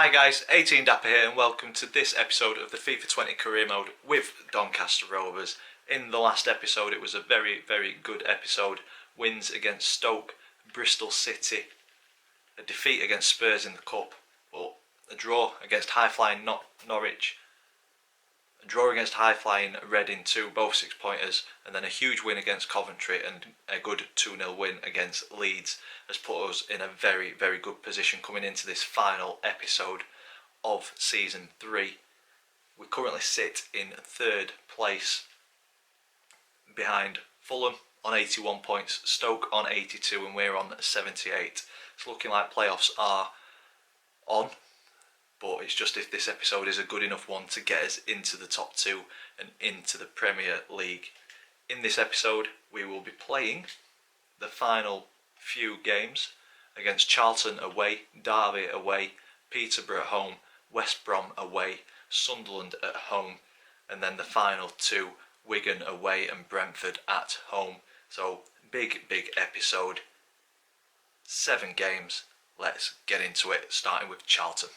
Hi guys, 18 Dapper here and welcome to this episode of the FIFA20 Career Mode with Doncaster Rovers. In the last episode it was a very good episode. Wins against Stoke, Bristol City, a defeat against Spurs in the Cup, but a draw against high-flying Norwich, a draw against high-flying Reading too, both 6-pointers, and then a huge win against Coventry and a good 2-0 win against Leeds has put us in a very good position coming into this final episode of Season 3. We currently sit in third place behind Fulham on 81 points, Stoke on 82 and we're on 78. It's looking like playoffs are on, but it's just if this episode is a good enough one to get us into the top two and into the Premier League. In this episode we will be playing the final few games against Charlton away, Derby away, Peterborough at home, West Brom away, Sunderland at home, and then the final two, Wigan away and Brentford at home. So big episode, 7 games. Let's get into it, starting with Charlton.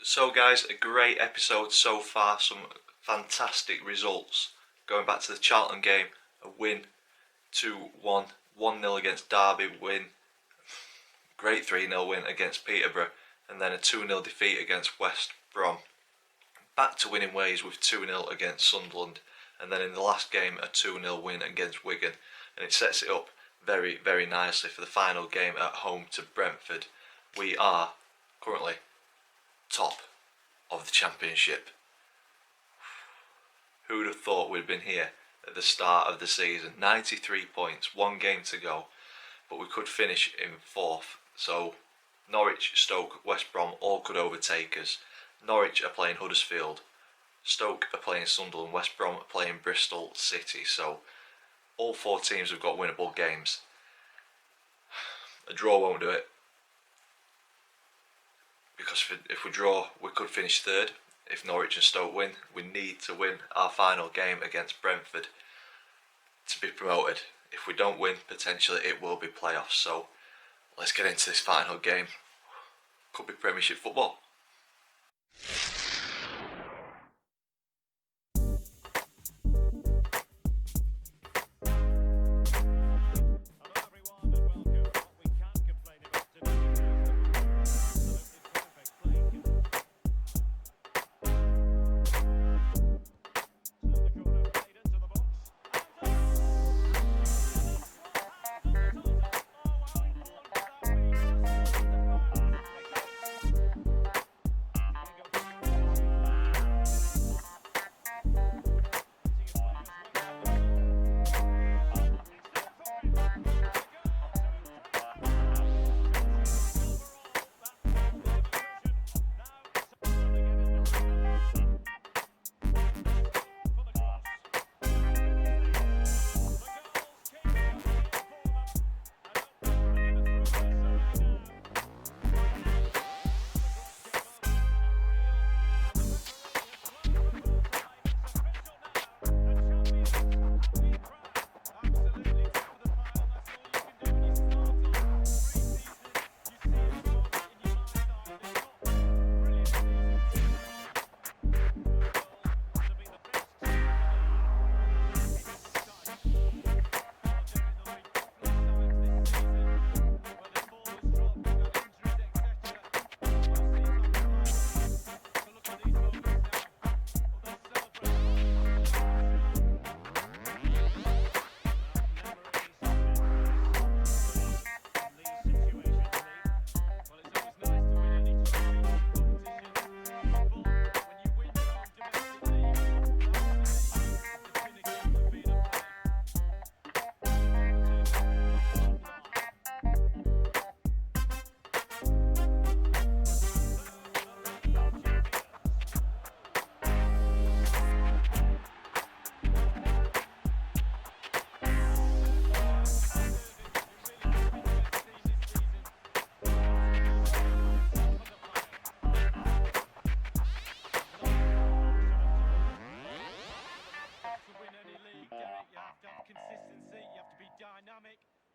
So guys, a great episode so far, some fantastic results. Going back to the Charlton game, a win, 2-1, 1-0 against Derby win, great 3-0 win against Peterborough, and then a 2-0 defeat against West Brom. Back to winning ways with 2-0 against Sunderland, and then in the last game a 2-0 win against Wigan, and it sets it up very, very nicely for the final game at home to Brentford. We are currently top of the Championship. Who would have thought we'd been here at the start of the season? 93 points, one game to go, but we could finish in fourth. So Norwich, Stoke, West Brom all could overtake us. Norwich are playing Huddersfield, Stoke are playing Sunderland, West Brom are playing Bristol City. So all four teams have got winnable games. A draw won't do it, because if we draw, we could finish third. If Norwich and Stoke win, we need to win our final game against Brentford to be promoted. If we don't win, potentially it will be playoffs. So let's get into this final game. Could be Premiership football.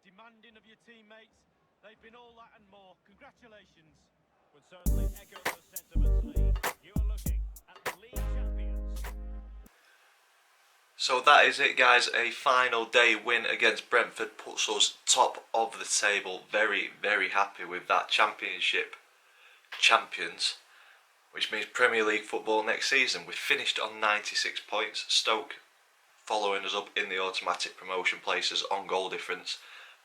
Demanding of your teammates. They've been all that and more. Congratulations. Would certainly echo those sentiments, Lee. You are looking at the league champions. So that is it, guys. A final day win against Brentford puts us top of the table. Very, very happy with that. Championship champions, which means Premier League football next season. We finished on 96 points. Stoke following us up in the automatic promotion places on goal difference.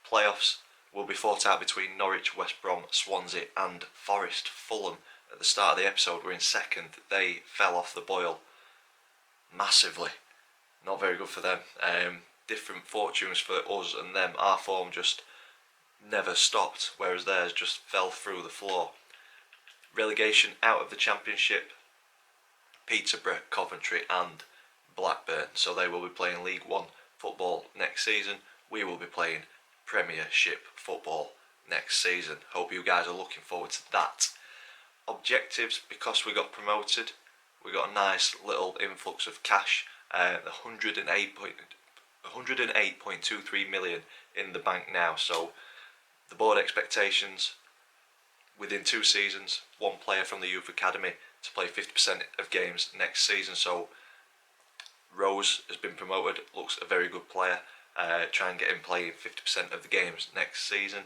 Playoffs will be fought out between Norwich, West Brom, Swansea and Forest. Fulham, at the start of the episode, were in second. They fell off the boil massively. Not very good for them. Different fortunes for us and them. Our form just never stopped, whereas theirs just fell through the floor. Relegation out of the Championship, Peterborough, Coventry and Blackburn. So they will be playing League One football next season. We will be playing Premiership football next season. Hope you guys are looking forward to that. Objectives, because we got promoted, we got a nice little influx of cash. 108.23 million in the bank now. So the board expectations within 2 seasons, 1 player from the youth academy to play 50% of games next season. So Rose has been promoted, looks a very good player. Try and get him playing 50% of the games next season.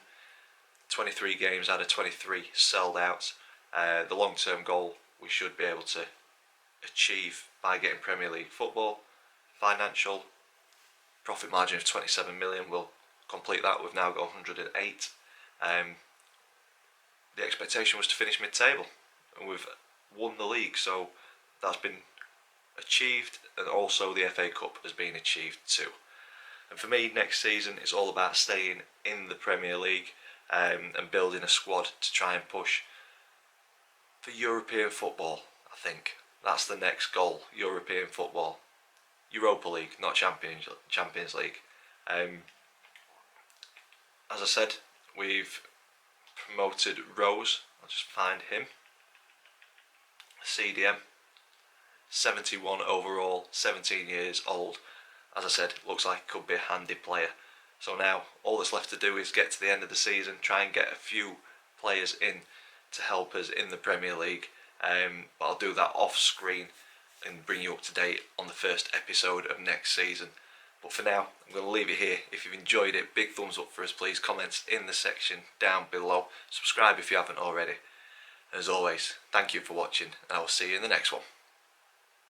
23 games out of 23 sold out. The long-term goal we should be able to achieve by getting Premier League football, financial profit margin of 27 million. We'll complete that. We've now got 108. The expectation was to finish mid-table, and we've won the league, so that's been achieved, and also the FA Cup has been achieved too. And for me, next season it's all about staying in the Premier League and building a squad to try and push for European football. I think that's the next goal: European football, Europa League, not Champions League. As I said, we've promoted Rose. I'll just find him. CDM, 71 overall, 17 years old. As I said, looks like he could be a handy player. So now all that's left to do is get to the end of the season, try and get a few players in to help us in the Premier League. But I'll do that off screen and bring you up to date on the first episode of next season. But for now, I'm going to leave it here. If you've enjoyed it, big thumbs up for us please, comments in the section down below, subscribe if you haven't already. As always, thank you for watching, and I will see you in the next one.